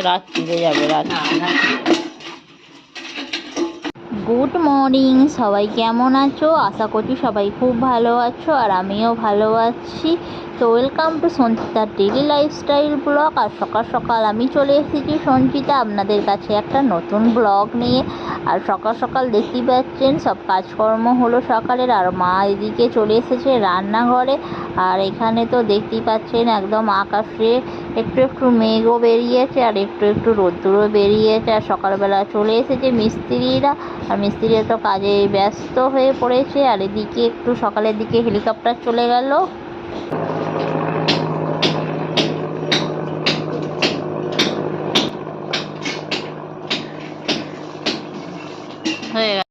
রাত্রিরে যাবে good morning, সবাই কেমন আছো? আশা করছি সবাই খুব ভালো আছো, আর আমিও ভালো আছি। তো ওয়েলকাম টু সঞ্চিতার ডেলি লাইফস্টাইল ব্লগ। আর সকাল সকাল আমি চলে এসেছি সঞ্চিতা আপনাদের কাছে একটা নতুন ব্লগ নিয়ে। আর সকাল সকাল দেখতেই পাচ্ছেন সব কাজকর্ম হলো সকালের, আর মা এদিকে চলে এসেছে রান্নাঘরে। আর এখানে তো দেখতেই পাচ্ছেন একদম আকাশে একটু একটু মেঘও বেরিয়েছে আর একটু একটু রোদ্দুরও বেরিয়েছে। আর সকালবেলা চলে এসেছে মিস্ত্রিরা, আর মিস্ত্রিরা তো কাজে ব্যস্ত হয়ে পড়েছে। আর এদিকে একটু সকালের দিকে হেলিকপ্টার চলে গেল। হয়ে গেল।